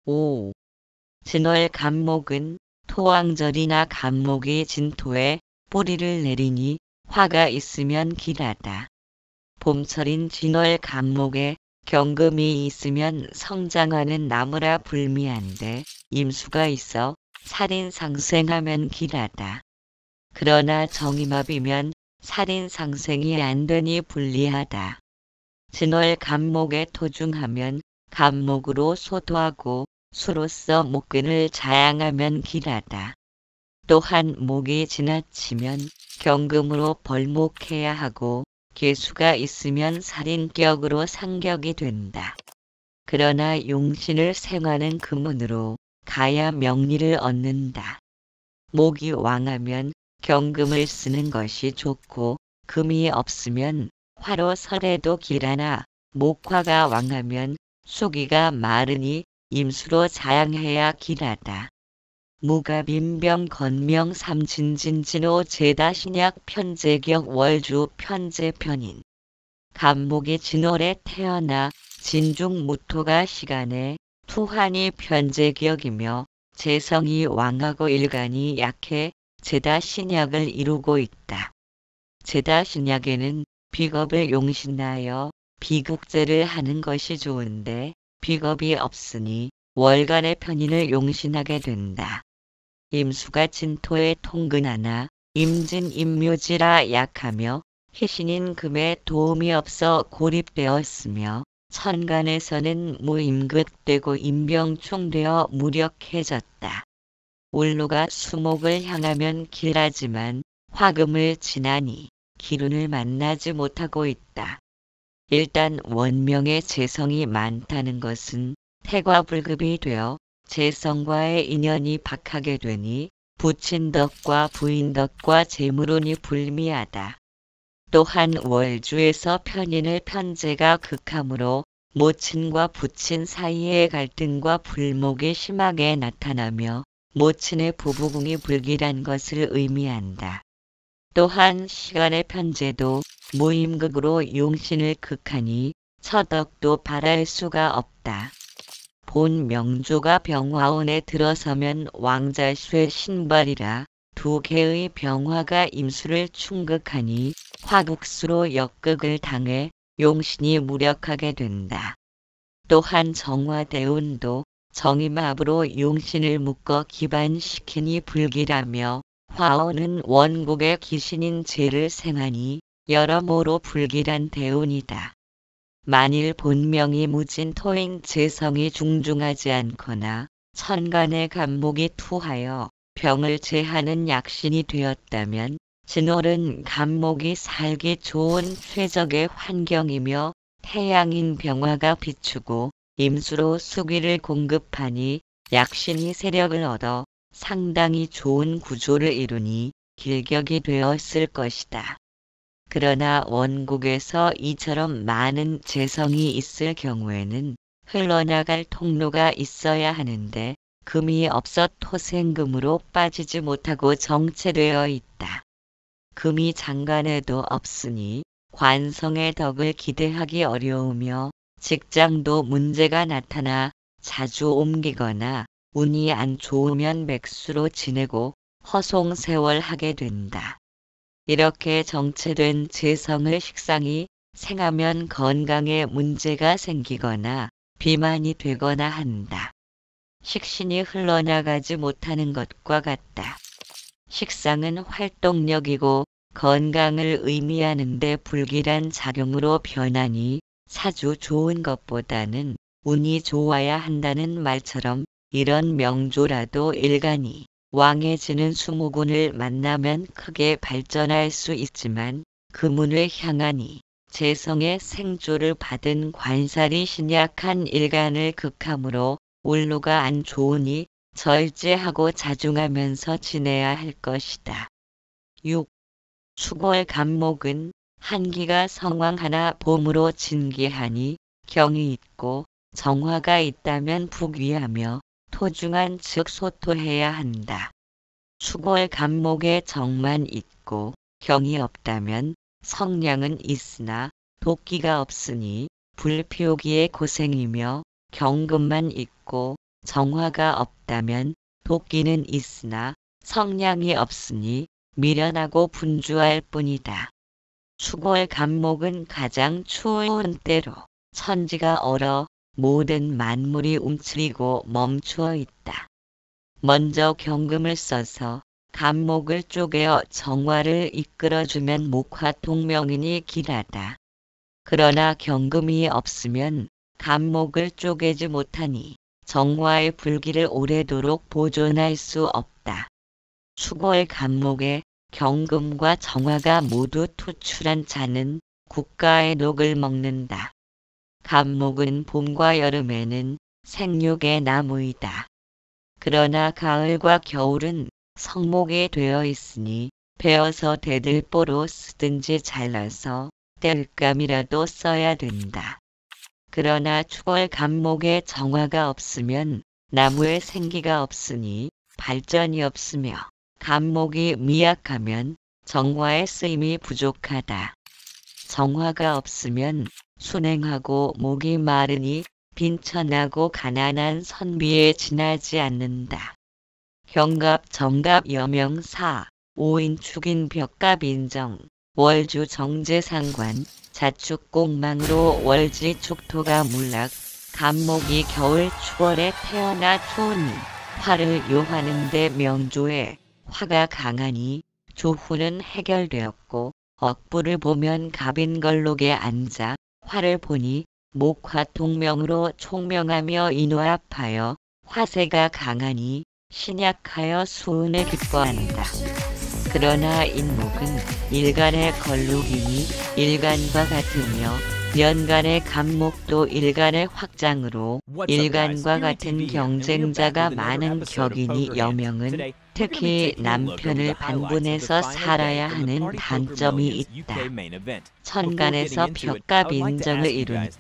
5. 진월 간목은 토왕절이나 간목이 진토에 뿌리를 내리니 화가 있으면 길하다. 봄철인 진월 간목에 경금이 있으면 성장하는 나무라 불미한데 임수가 있어 살인상생하면 길하다. 그러나 정임합이면 살인상생이 안 되니 불리하다. 진월 간목에 토중하면 간목으로 소토하고 수로서 목근을 자양하면 길하다. 또한 목이 지나치면 경금으로 벌목해야 하고 계수가 있으면 살인격으로 상격이 된다. 그러나 용신을 생하는 금운으로 가야 명리를 얻는다. 목이 왕하면 경금을 쓰는 것이 좋고 금이 없으면 화로 설에도 길하나 목화가 왕하면 수기가 마르니 임수로 자양해야 길하다. 무가빈병 건명 삼진진진호 제다신약 편제격 월주 편제편인. 간목이 진월에 태어나 진중무토가 시간에 투한이 편제격이며 재성이 왕하고 일간이 약해 제다신약을 이루고 있다. 제다신약에는 비겁을 용신하여 비국제를 하는 것이 좋은데 비겁이 없으니 월간의 편인을 용신하게 된다. 임수가 진토에 통근하나 임진 임묘지라 약하며 희신인 금에 도움이 없어 고립되었으며 천간에서는 무임극되고 임병충되어 무력해졌다. 울루가 수목을 향하면 길하지만 화금을 지나니 기운을 만나지 못하고 있다. 일단 원명의 재성이 많다는 것은 태과불급이 되어 재성과의 인연이 박하게 되니 부친덕과 부인덕과 재물운이 불미하다. 또한 월주에서 편인을 편제가 극하므로 모친과 부친 사이의 갈등과 불목이 심하게 나타나며 모친의 부부궁이 불길한 것을 의미한다. 또한 시간의 편제도 무임극으로 용신을 극하니 처덕도 바랄 수가 없다. 본 명조가 병화운에 들어서면 왕자수의 신발이라 두 개의 병화가 임수를 충극하니 화국수로 역극을 당해 용신이 무력하게 된다. 또한 정화대운도 정임합으로 용신을 묶어 기반시키니 불길하며 화원은 원국의 기신인 재를 생하니 여러모로 불길한 대운이다. 만일 본명이 무진토인 재성이 중중하지 않거나 천간의 간목이 투하여 병을 제하는 약신이 되었다면 진월은 간목이 살기 좋은 최적의 환경이며 태양인 병화가 비추고 임수로 수기를 공급하니 약신이 세력을 얻어 상당히 좋은 구조를 이루니 길격이 되었을 것이다. 그러나 원국에서 이처럼 많은 재성이 있을 경우에는 흘러나갈 통로가 있어야 하는데 금이 없어 토생금으로 빠지지 못하고 정체되어 있다. 금이 장간에도 없으니 관성의 덕을 기대하기 어려우며 직장도 문제가 나타나 자주 옮기거나 운이 안 좋으면 백수로 지내고 허송세월하게 된다. 이렇게 정체된 재성을 식상이 생하면 건강에 문제가 생기거나 비만이 되거나 한다. 식신이 흘러나가지 못하는 것과 같다. 식상은 활동력이고 건강을 의미하는데 불길한 작용으로 변하니 사주 좋은 것보다는 운이 좋아야 한다는 말처럼 이런 명조라도 일간이 왕해지는 수목운을 만나면 크게 발전할 수 있지만 금운을 향하니 재성의 생조를 받은 관살이 신약한 일간을 극함으로 울루가 안 좋으니 절제하고 자중하면서 지내야 할 것이다. 6. 수월 간목은 한기가 성황하나 봄으로 진기하니 경이 있고 정화가 있다면 북위하며 토중한 즉 소토해야 한다. 수월 간목에 정만 있고 경이 없다면 성량은 있으나 도끼가 없으니 불피우기에 고생이며 경금만 있고 정화가 없다면 도끼는 있으나 성량이 없으니 미련하고 분주할 뿐이다. 6월 간목은 가장 추운 때로 천지가 얼어 모든 만물이 움츠리고 멈추어 있다. 먼저 경금을 써서 간목을 쪼개어 정화를 이끌어주면 목화 동명이니 길하다. 그러나 경금이 없으면 간목을 쪼개지 못하니 정화의 불기를 오래도록 보존할 수 없다. 6월 간목에 경금과 정화가 모두 투출한 자는 국가의 녹을 먹는다. 간목은 봄과 여름에는 생육의 나무이다. 그러나 가을과 겨울은 성목이 되어 있으니 베어서 대들보로 쓰든지 잘라서 땔감이라도 써야 된다. 그러나 6월 간목에 정화가 없으면 나무에 생기가 없으니 발전이 없으며 간목이 미약하면 정화의 쓰임이 부족하다. 정화가 없으면 순행하고 목이 마르니 빈천하고 가난한 선비에 지나지 않는다. 경갑, 정갑, 여명사, 오인축인 벽갑인정, 월주 정제상관, 자축공망으로 월지 축토가 몰락, 간목이 겨울 추월에 태어나 추우니 화를 요하는데 명조에 화가 강하니 조후는 해결되었고 억부를 보면 갑인걸록에 앉아 화를 보니 목화 동명으로 총명하며 인화합하여 화세가 강하니 신약하여 수운에 기뻐한다. 그러나 인목은 일간의 걸록이니 일간과 같으며 연간의 간목도 일간의 확장으로 일간과 같은 경쟁자가 많은 격이니 여명은 특히 남편을 반분해서 살아야 하는 단점이 있다. 천간에서 벽갑 인정을 이룬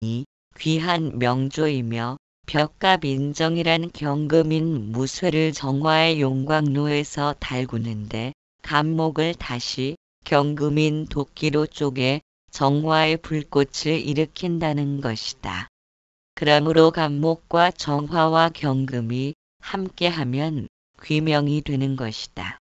이 귀한 명조이며 벽갑 인정이란 경금인 무쇠를 정화의 용광로에서 달구는데 간목을 다시 경금인 도끼로 쪼개 정화의 불꽃을 일으킨다는 것이다. 그러므로 간목과 정화와 경금이 함께하면 귀명이 되는 것이다.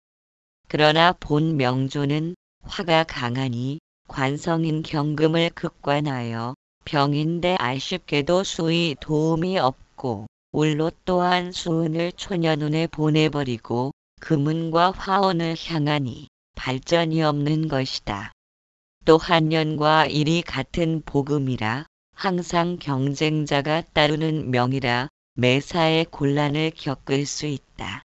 그러나 본 명조는 화가 강하니 관성인 경금을 극관하여 병인데 아쉽게도 수의 도움이 없고 울로 또한 수운을 초년운에 보내버리고 금운과 화운을 향하니 발전이 없는 것이다. 또 한년과 일이 같은 복음이라 항상 경쟁자가 따르는 명이라 매사에 곤란을 겪을 수 있다.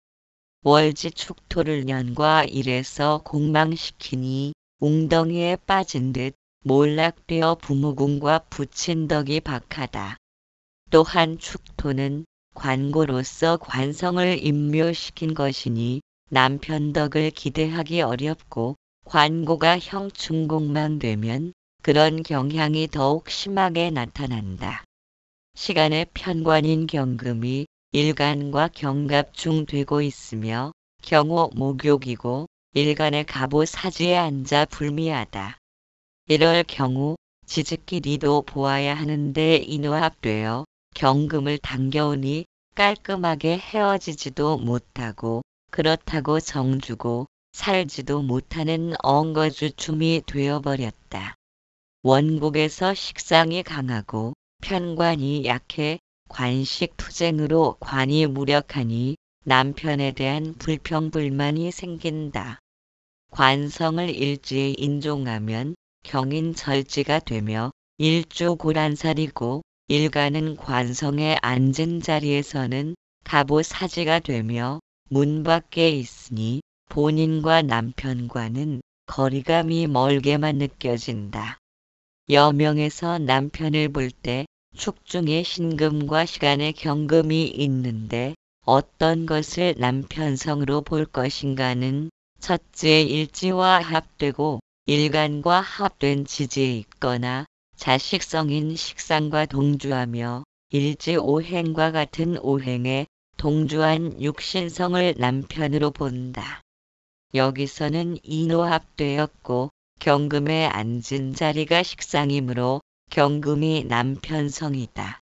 월지 축토를 년과 일에서 공망시키니 웅덩이에 빠진 듯 몰락되어 부무궁과 붙인 덕이 박하다. 또한 축토는 관고로서 관성을 임묘시킨 것이니 남편 덕을 기대하기 어렵고 관고가 형충공망되면 그런 경향이 더욱 심하게 나타난다. 시간의 편관인 경금이 일간과 경갑중 되고 있으며 경호 목욕이고 일간의 갑오사지에 앉아 불미하다. 이럴 경우 지즈끼리도 보아야 하는데 인화합되어 경금을 당겨오니 깔끔하게 헤어지지도 못하고 그렇다고 정주고 살지도 못하는 엉거주춤이 되어버렸다. 원국에서 식상이 강하고 편관이 약해 관식투쟁으로 관이 무력하니 남편에 대한 불평불만이 생긴다. 관성을 일지에 인종하면 경인절지가 되며 일주고란살이고 일가는 관성에 앉은 자리에서는 갑오사지가 되며 문 밖에 있으니 본인과 남편과는 거리감이 멀게만 느껴진다. 여명에서 남편을 볼 때 축중에 신금과 시간의 경금이 있는데 어떤 것을 남편성으로 볼 것인가는 첫째 일지와 합되고 일간과 합된 지지에 있거나 자식성인 식상과 동주하며 일지 오행과 같은 오행에 동주한 육신성을 남편으로 본다. 여기서는 인호합되었고 경금에 앉은 자리가 식상이므로 경금이 남편성이다.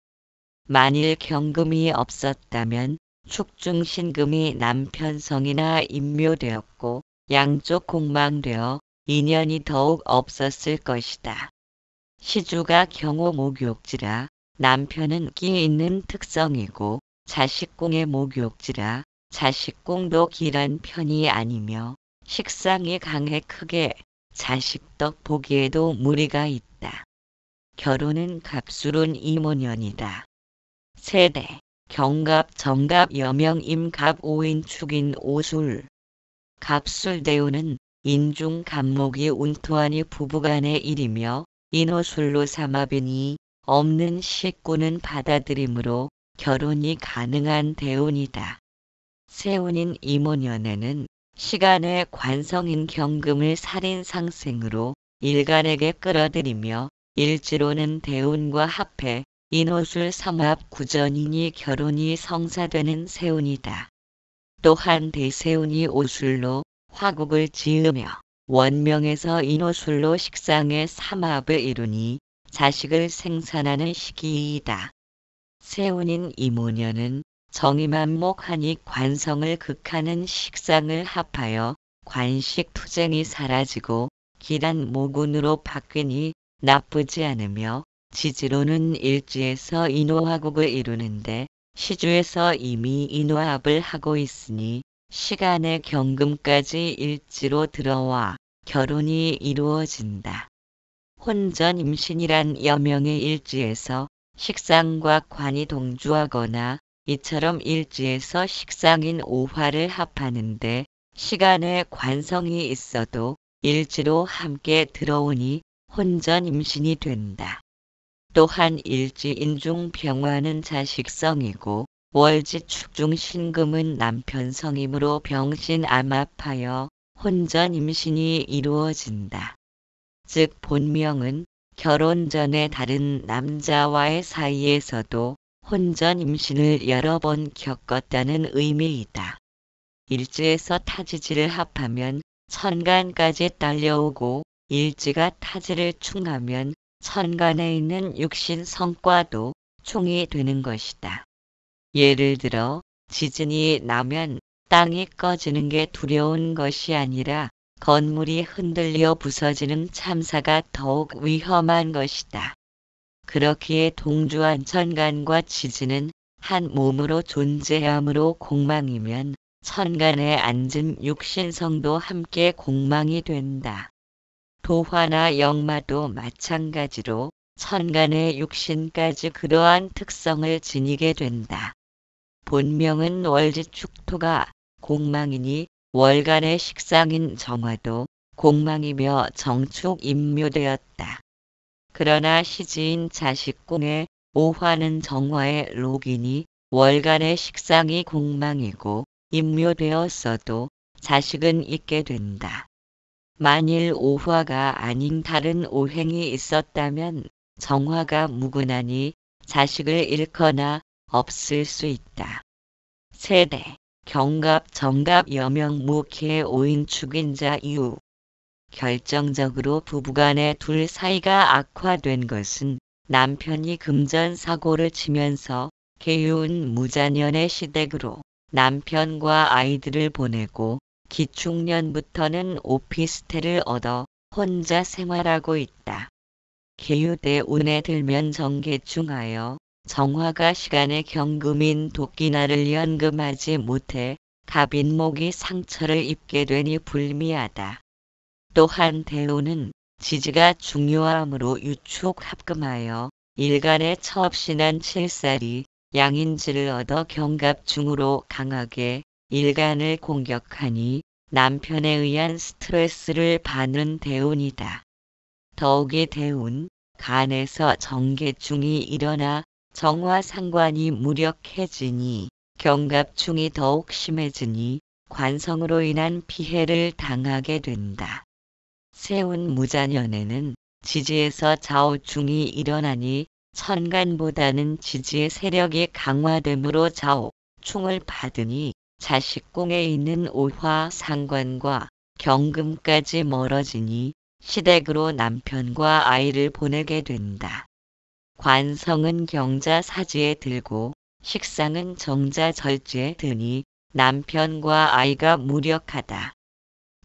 만일 경금이 없었다면 축중신금이 남편성이나 임묘되었고 양쪽 공망되어 인연이 더욱 없었을 것이다. 시주가 경호 목욕지라 남편은 끼 있는 특성이고 자식궁의 목욕지라 자식궁도 길한 편이 아니며 식상이 강해 크게 자식덕 보기에도 무리가 있다. 결혼은 갑술운 이모년이다. 세대 경갑 정갑 여명 임갑 오인 축인 오술 갑술대우는 인중 갑목이 운토하니 부부간의 일이며 인호술로 삼합이니 없는 식구는 받아들이므로 결혼이 가능한 대운이다. 세운인 이모년에는 시간의 관성인 경금을 살인상생으로 일간에게 끌어들이며 일지로는 대운과 합해 인호술 삼합 구전이니 결혼이 성사되는 세운이다. 또한 대세운이 오술로 화국을 지으며 원명에서 인호술로 식상의 삼합을 이루니 자식을 생산하는 시기이다. 세운인 이모년은 정이만목하니 관성을 극하는 식상을 합하여 관식 투쟁이 사라지고 기란 모군으로 바뀌니 나쁘지 않으며 지지로는 일지에서 인호화국을 이루는데 시주에서 이미 인호합을 하고 있으니 시간의 경금까지 일지로 들어와 결혼이 이루어진다. 혼전 임신이란 여명의 일지에서 식상과 관이 동주하거나 이처럼 일지에서 식상인 오화를 합하는데 시간의 관성이 있어도 일지로 함께 들어오니 혼전 임신이 된다. 또한 일지 인중 병화는 자식성이고 월지 축중 신금은 남편성이므로 병신 암합하여 혼전 임신이 이루어진다. 즉 본명은 결혼 전에 다른 남자와의 사이에서도 혼전 임신을 여러 번 겪었다는 의미이다. 일지에서 타지지를 합하면 천간까지 딸려오고 일지가 타지를 충하면 천간에 있는 육신 성과도 충이 되는 것이다. 예를 들어 지진이 나면 땅이 꺼지는 게 두려운 것이 아니라 건물이 흔들려 부서지는 참사가 더욱 위험한 것이다. 그렇기에 동주한 천간과 지진은 한 몸으로 존재하므로 공망이면 천간에 앉은 육신성도 함께 공망이 된다. 도화나 역마도 마찬가지로 천간의 육신까지 그러한 특성을 지니게 된다. 본명은 월지축토가 공망이니 월간의 식상인 정화도 공망이며 정축 임묘되었다. 그러나 시지인 자식궁의 오화는 정화의 록이니 월간의 식상이 공망이고 임묘되었어도 자식은 있게 된다. 만일 오화가 아닌 다른 오행이 있었다면 정화가 무근하니 자식을 잃거나 없을 수 있다. 세대 경갑 정갑 여명 무키의 오인축인자 이후 결정적으로 부부간의 둘 사이가 악화된 것은 남편이 금전사고를 치면서 계유운 무자년의 시댁으로 남편과 아이들을 보내고 기축년부터는 오피스텔을 얻어 혼자 생활하고 있다. 계유대 운에 들면 정계충하여 정화가 시간의 경금인 도끼나를 연금하지 못해 갑인목이 상처를 입게 되니 불미하다. 또한 대운은 지지가 중요하므로 유축 합금하여 일간의 처없이난 7살이 양인지를 얻어 경갑중으로 강하게 일간을 공격하니 남편에 의한 스트레스를 받는 대운이다. 더욱이 대운, 간에서 정계충이 일어나 정화상관이 무력해지니 경갑충이 더욱 심해지니 관성으로 인한 피해를 당하게 된다. 세운 무자년에는 지지에서 좌우충이 일어나니 천간보다는 지지의 세력이 강화되므로 좌우, 충을 받으니 자식궁에 있는 오화 상관과 경금까지 멀어지니 시댁으로 남편과 아이를 보내게 된다. 관성은 경자 사지에 들고 식상은 정자 절지에 드니 남편과 아이가 무력하다.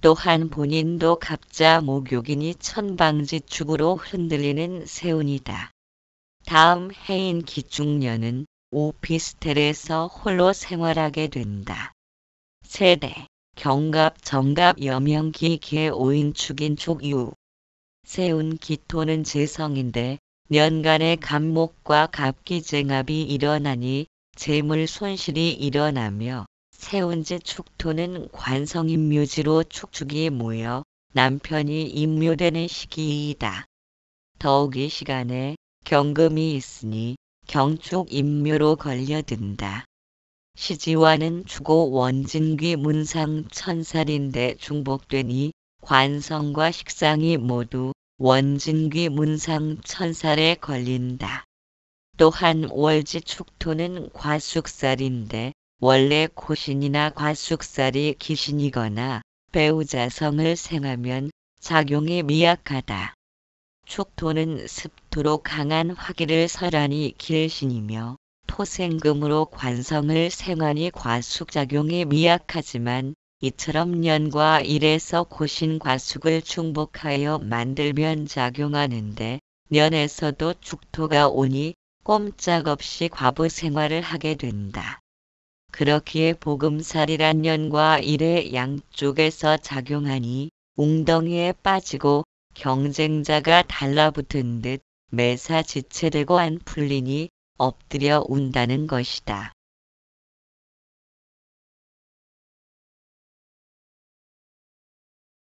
또한 본인도 갑자 목욕이니 천방지축으로 흔들리는 세운이다. 다음 해인 기중년은 오피스텔에서 홀로 생활하게 된다. 세대 경갑 정갑 여명기 개 오인축인 촉유 세운 기토는 재성인데 년간의 갑목과 갑기쟁합이 일어나니 재물 손실이 일어나며 세운지 축토는 관성임묘지로 축축이 모여 남편이 임묘되는 시기이다. 더욱 이 시간에 경금이 있으니 경축 임묘로 걸려든다. 시지와는 주고 원진귀 문상 천살인데 중복되니 관성과 식상이 모두 원진귀 문상 천살에 걸린다. 또한 월지 축토는 과숙살인데 원래 고신이나 과숙살이 기신이거나 배우자성을 생하면 작용이 미약하다. 축토는 습토로 강한 화기를 설하니 길신이며 토생금으로 관성을 생하니 과숙작용이 미약하지만 이처럼 년과 일에서 고신 과숙을 중복하여 만들면 작용하는데 년에서도 축토가 오니 꼼짝없이 과부 생활을 하게 된다. 그렇기에 보금살이란 년과 일의 양쪽에서 작용하니 웅덩이에 빠지고 경쟁자가 달라붙은 듯 매사 지체되고 안 풀리니 엎드려 운다는 것이다.